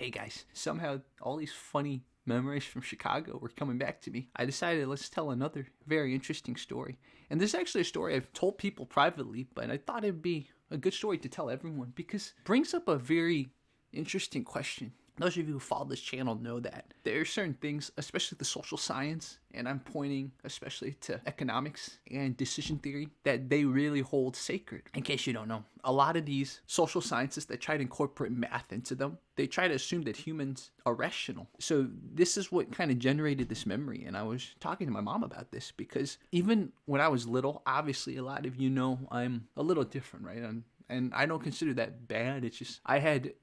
Hey guys, somehow all these funny memories from Chicago were coming back to me. I decided let's tell another very interesting story. And this is actually a story I've told people privately, but I thought it'd be a good story to tell everyone because it brings up a very interesting question. Those of you who follow this channel know that there are certain things, especially the social science, and I'm pointing especially to economics and decision theory, that they really hold sacred. In case you don't know, a lot of these social sciences that try to incorporate math into them, they try to assume that humans are rational. So this is what kind of generated this memory. And I was talking to my mom about this because even when I was little, obviously a lot of you know I'm a little different, right? And I don't consider that bad. It's just I had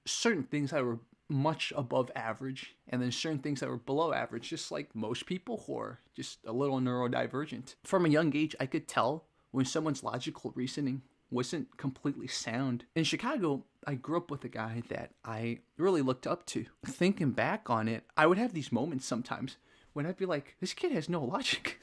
certain things that were much above average and then certain things that were below average, just like most people who are just a little neurodivergent. From a young age, I could tell when someone's logical reasoning wasn't completely sound. In Chicago, I grew up with a guy that I really looked up to. Thinking back on it, I would have these moments sometimes when I'd be like, this kid has no logic.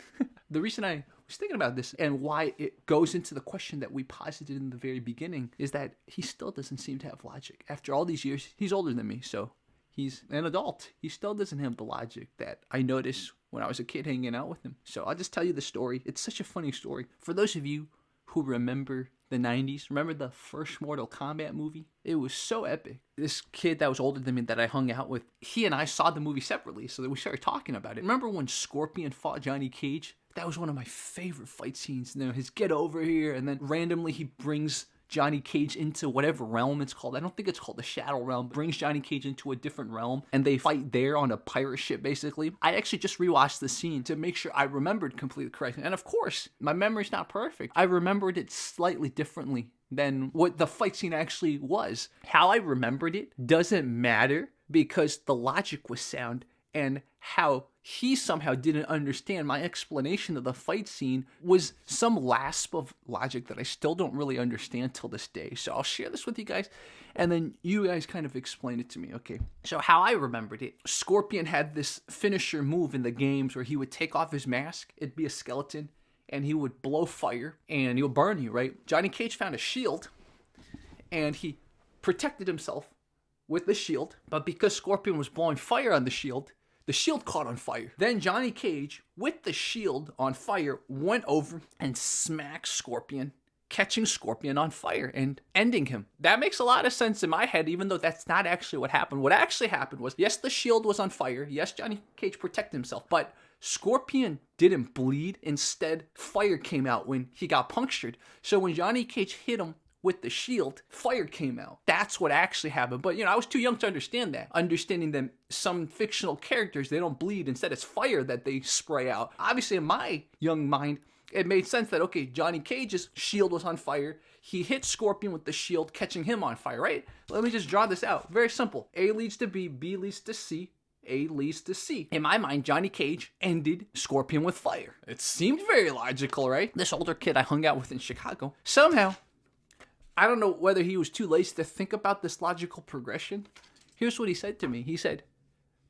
The reason I was thinking about this and why it goes into the question that we posited in the very beginning is that he still doesn't seem to have logic. After all these years, he's older than me, so he's an adult. He still doesn't have the logic that I noticed when I was a kid hanging out with him. So I'll just tell you the story. It's such a funny story. For those of you who remember the 90s, remember the first Mortal Kombat movie? It was so epic. This kid that was older than me that I hung out with, he and I saw the movie separately, so that we started talking about it. Remember when Scorpion fought Johnny Cage? That was one of my favorite fight scenes. You know, his get over here, and then randomly he brings Johnny Cage into whatever realm it's called. I don't think it's called the Shadow Realm. Brings Johnny Cage into a different realm, and they fight there on a pirate ship, basically. I actually just rewatched the scene to make sure I remembered completely correctly. And of course, my memory's not perfect. I remembered it slightly differently than what the fight scene actually was. How I remembered it doesn't matter because the logic was sound, and how he somehow didn't understand my explanation of the fight scene was some lasp of logic that I still don't really understand till this day. So I'll share this with you guys, and then you guys kind of explain it to me, okay? So how I remembered it, Scorpion had this finisher move in the games where he would take off his mask, it'd be a skeleton, and he would blow fire, and he'll burn you, right? Johnny Cage found a shield, and he protected himself with the shield, but because Scorpion was blowing fire on the shield caught on fire. Then Johnny Cage, with the shield on fire, went over and smacked Scorpion, catching Scorpion on fire and ending him. That makes a lot of sense in my head, even though that's not actually what happened. What actually happened was, yes, the shield was on fire. Yes, Johnny Cage protected himself, but Scorpion didn't bleed. Instead, fire came out when he got punctured. So when Johnny Cage hit him with the shield, fire came out. That's what actually happened. But, I was too young to understand that. Understanding that some fictional characters, they don't bleed. Instead, it's fire that they spray out. Obviously, in my young mind, it made sense that, okay, Johnny Cage's shield was on fire. He hit Scorpion with the shield, catching him on fire, right? Let me just draw this out. Very simple. A leads to B, B leads to C, A leads to C. In my mind, Johnny Cage ended Scorpion with fire. It seemed very logical, right? This older kid I hung out with in Chicago, somehow, I don't know whether he was too lazy to think about this logical progression. Here's what he said to me. He said,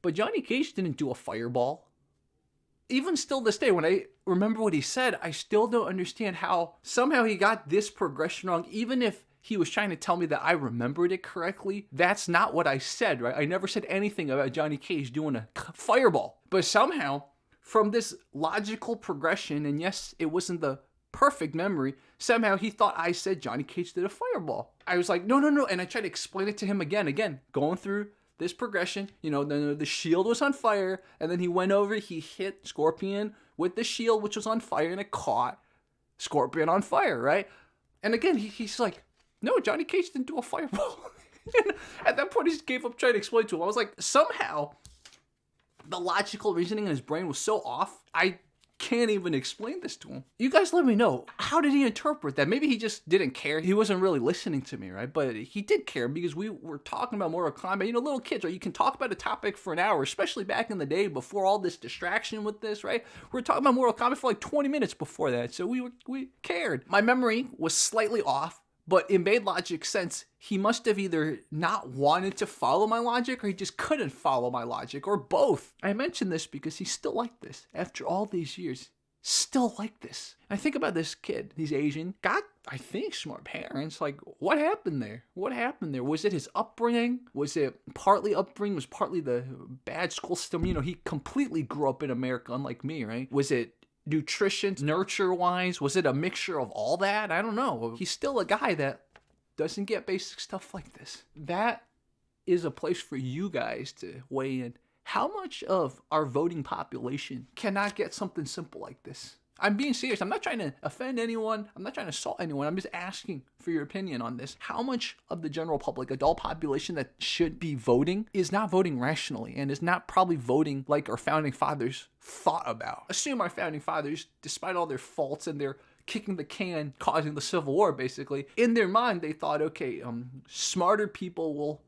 but Johnny Cage didn't do a fireball. Even still this day, when I remember what he said, I still don't understand how somehow he got this progression wrong. Even if he was trying to tell me that I remembered it correctly, that's not what I said, right? I never said anything about Johnny Cage doing a fireball. But somehow, from this logical progression, and yes, it wasn't the perfect memory, somehow he thought I said Johnny Cage did a fireball. I was like, no. And I tried to explain it to him again, going through this progression. The shield was on fire, and then he went over, he hit Scorpion with the shield, which was on fire, and it caught Scorpion on fire, right? And again, he's like, no, Johnny Cage didn't do a fireball. And at that point, he just gave up trying to explain to him. I was like, somehow, the logical reasoning in his brain was so off, I can't even explain this to him. You guys let me know, how did he interpret that? Maybe he just didn't care. He wasn't really listening to me, right? But he did care because we were talking about Mortal Kombat. Little kids, right? You can talk about a topic for an hour, especially back in the day before all this distraction with this, right? We were talking about Mortal Kombat for like 20 minutes before that, so we cared. My memory was slightly off, but it made logic sense. He must have either not wanted to follow my logic or he just couldn't follow my logic, or both. I mention this because he's still like this. After all these years, still like this. And I think about this kid. He's Asian. Got, I think, smart parents. Like, what happened there? What happened there? Was it his upbringing? Was it partly upbringing? Was partly the bad school system? You know, he completely grew up in America, unlike me, right? Was it nutrition, nurture-wise? Was it a mixture of all that? I don't know. He's still a guy that doesn't get basic stuff like this. That is a place for you guys to weigh in. How much of our voting population cannot get something simple like this? I'm being serious. I'm not trying to offend anyone. I'm not trying to assault anyone. I'm just asking for your opinion on this. How much of the general public, adult population that should be voting is not voting rationally and is not probably voting like our founding fathers thought about? Assume our founding fathers, despite all their faults and their kicking the can, causing the Civil War, basically, in their mind, they thought, okay, smarter people will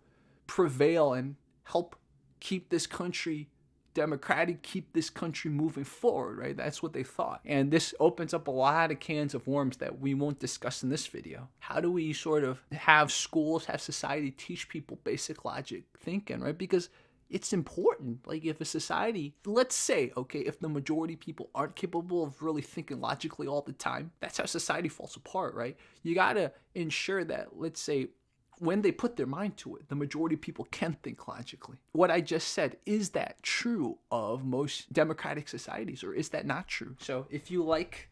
prevail and help keep this country democratic, keep this country moving forward, right? That's what they thought. And this opens up a lot of cans of worms that we won't discuss in this video. How do we sort of have schools, have society teach people basic logic thinking, right? Because it's important. Like, if a society, let's say, okay, if the majority of people aren't capable of really thinking logically all the time, that's how society falls apart, right? You gotta ensure that, let's say, when they put their mind to it, the majority of people can think logically. What I just said, is that true of most democratic societies, or is that not true? So if you like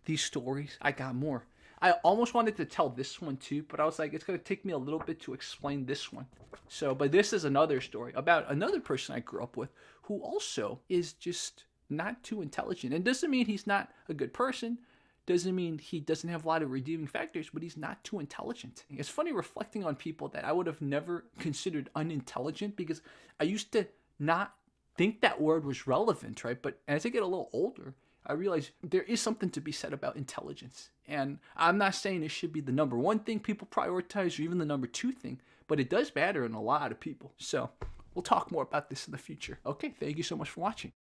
these stories, I got more. I almost wanted to tell this one too, but I was like, it's going to take me a little bit to explain this one. So, but this is another story about another person I grew up with who also is just not too intelligent. And doesn't mean he's not a good person. Doesn't mean he doesn't have a lot of redeeming factors, but he's not too intelligent. It's funny reflecting on people that I would have never considered unintelligent, because I used to not think that word was relevant, right? But as I get a little older, I realize there is something to be said about intelligence. And I'm not saying it should be the number one thing people prioritize or even the number two thing, but it does matter in a lot of people. So we'll talk more about this in the future. Okay, thank you so much for watching.